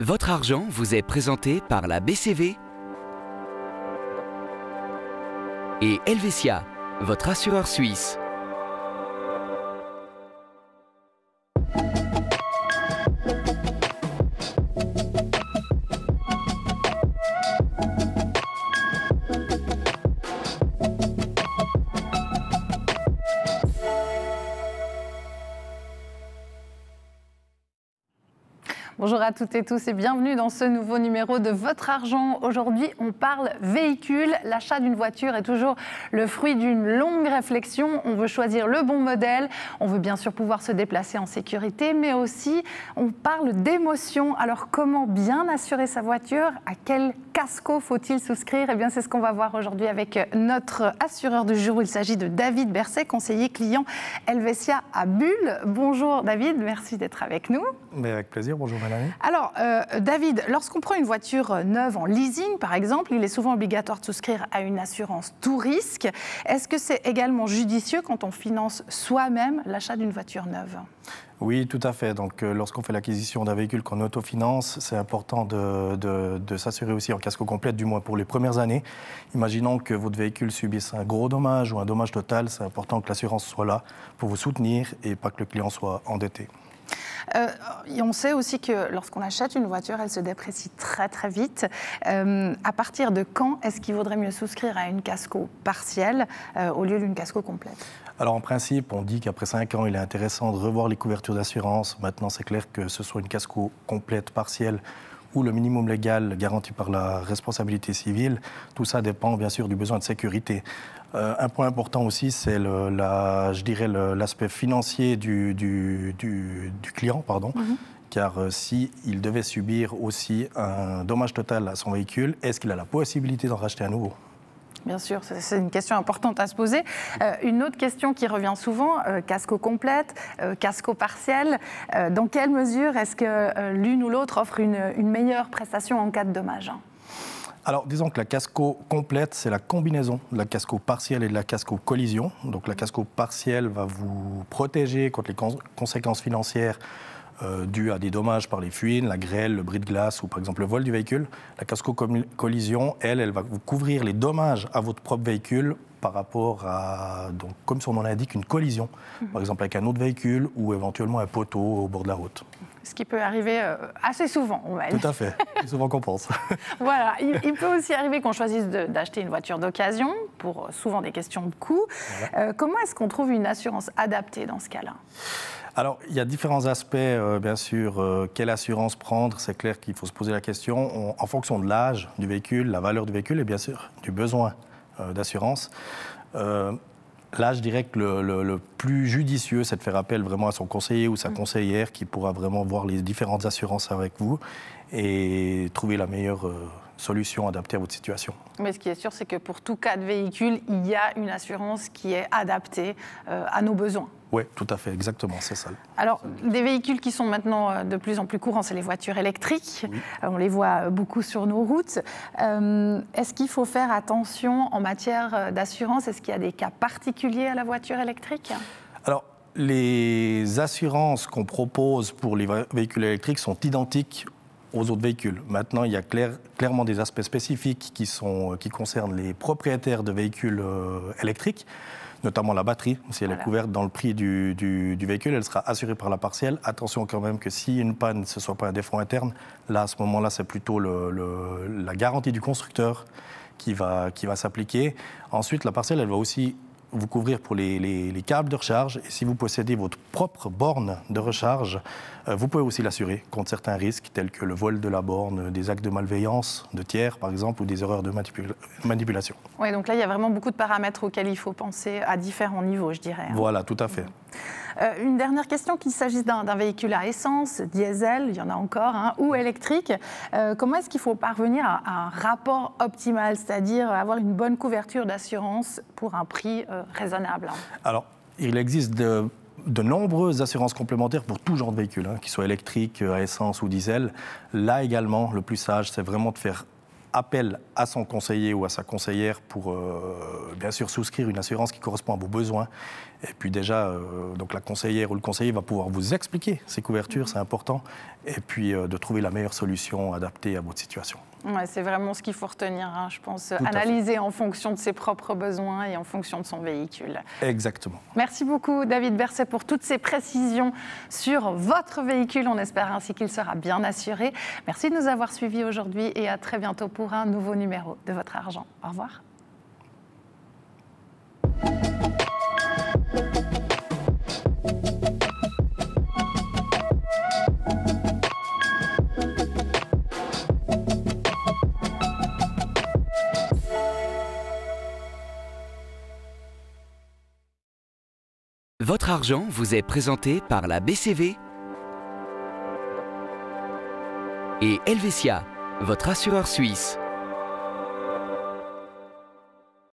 Votre argent vous est présenté par la BCV et Helvetia, votre assureur suisse. Bonjour à toutes et tous et bienvenue dans ce nouveau numéro de Votre Argent. Aujourd'hui, on parle véhicule. L'achat d'une voiture est toujours le fruit d'une longue réflexion. On veut choisir le bon modèle. On veut bien sûr pouvoir se déplacer en sécurité, mais aussi on parle d'émotion. Alors, comment bien assurer sa voiture? À quel casco faut-il souscrire? Eh bien, c'est ce qu'on va voir aujourd'hui avec notre assureur du jour. Il s'agit de David Berset, conseiller client Helvetia à Bulle. Bonjour David, merci d'être avec nous. Mais avec plaisir, bonjour Mélanie. Alors, David, lorsqu'on prend une voiture neuve en leasing, par exemple, il est souvent obligatoire de souscrire à une assurance tout risque. Est-ce que c'est également judicieux quand on finance soi-même l'achat d'une voiture neuve? Oui, tout à fait. Donc, lorsqu'on fait l'acquisition d'un véhicule qu'on autofinance, c'est important de s'assurer aussi en casco complet, du moins pour les premières années. Imaginons que votre véhicule subisse un gros dommage ou un dommage total, c'est important que l'assurance soit là pour vous soutenir et pas que le client soit endetté. Et on sait aussi que lorsqu'on achète une voiture, elle se déprécie très très vite. À partir de quand est-ce qu'il vaudrait mieux souscrire à une casco partielle au lieu d'une casco complète? Alors en principe, on dit qu'après 5 ans, il est intéressant de revoir les couvertures d'assurance. Maintenant, c'est clair que ce soit une casco complète, partielle, ou le minimum légal garanti par la responsabilité civile, tout ça dépend bien sûr du besoin de sécurité. Un point important aussi, c'est l'aspect financier du client, car s'il devait subir aussi un dommage total à son véhicule, est-ce qu'il a la possibilité d'en racheter à nouveau? Bien sûr, c'est une question importante à se poser. Une autre question qui revient souvent, casco complète, casco partiel. Dans quelle mesure est-ce que l'une ou l'autre offre une meilleure prestation en cas de dommage? Alors, disons que la casco complète, c'est la combinaison de la casco partielle et de la casco collision. Donc, la casco partielle va vous protéger contre les conséquences financières dues à des dommages par les fuites, la grêle, le bris de glace ou par exemple le vol du véhicule. La casco collision, elle va vous couvrir les dommages à votre propre véhicule par rapport à, donc, comme son nom l'indique, une collision, par exemple avec un autre véhicule ou éventuellement un poteau au bord de la route. Ce qui peut arriver assez souvent, on va dire. Tout à fait, plus souvent qu'on pense. Voilà, il peut aussi arriver qu'on choisisse d'acheter une voiture d'occasion, pour souvent des questions de coût. Voilà. Comment est-ce qu'on trouve une assurance adaptée dans ce cas-là? Alors, il y a différents aspects, bien sûr. Quelle assurance prendre? C'est clair qu'il faut se poser la question en fonction de l'âge du véhicule, la valeur du véhicule et bien sûr du besoin d'assurance. Là, je dirais que le plus judicieux, c'est de faire appel vraiment à son conseiller ou sa conseillère qui pourra vraiment voir les différentes assurances avec vous et trouver la meilleure solution adaptée à votre situation. Mais ce qui est sûr, c'est que pour tout cas de véhicule, il y a une assurance qui est adaptée à nos besoins. Oui, tout à fait, exactement, c'est ça. Alors, des véhicules qui sont maintenant de plus en plus courants, c'est les voitures électriques. Oui. On les voit beaucoup sur nos routes. Est-ce qu'il faut faire attention en matière d'assurance? Est-ce qu'il y a des cas particuliers à la voiture électrique? Alors, les assurances qu'on propose pour les véhicules électriques sont identiques aux autres véhicules. Maintenant, il y a clairement des aspects spécifiques qui concernent les propriétaires de véhicules électriques, notamment la batterie. Si elle est couverte dans le prix du véhicule, elle sera assurée par la partielle. Attention quand même que si une panne, ce ne soit pas un défaut interne, là, à ce moment-là, c'est plutôt la garantie du constructeur qui va s'appliquer. Ensuite, la partielle, elle va aussi vous couvrir pour les câbles de recharge. Et si vous possédez votre propre borne de recharge, vous pouvez aussi l'assurer contre certains risques tels que le vol de la borne, des actes de malveillance de tiers, par exemple, ou des erreurs de manipulation. Oui, donc là, il y a vraiment beaucoup de paramètres auxquels il faut penser à différents niveaux, je dirais. Voilà, tout à fait. Une dernière question, qu'il s'agisse d'un véhicule à essence, diesel, il y en a encore, ou électrique. Comment est-ce qu'il faut parvenir à un rapport optimal, c'est-à-dire avoir une bonne couverture d'assurance pour un prix raisonnable? Alors, il existe de nombreuses assurances complémentaires pour tout genre de véhicule, qu'ils soient électriques, à essence ou diesel. Là également, le plus sage, c'est vraiment de faire appel à son conseiller ou à sa conseillère pour, bien sûr, souscrire une assurance qui correspond à vos besoins. Et puis déjà, donc la conseillère ou le conseiller va pouvoir vous expliquer ces couvertures, c'est important, et puis de trouver la meilleure solution adaptée à votre situation. Ouais, c'est vraiment ce qu'il faut retenir, hein, je pense, analyser en fonction de ses propres besoins et en fonction de son véhicule. Exactement. Merci beaucoup David Berset pour toutes ces précisions sur votre véhicule. On espère ainsi qu'il sera bien assuré. Merci de nous avoir suivis aujourd'hui et à très bientôt pour un nouveau numéro de Votre Argent. Au revoir. Votre argent vous est présenté par la BCV et Helvetia, votre assureur suisse.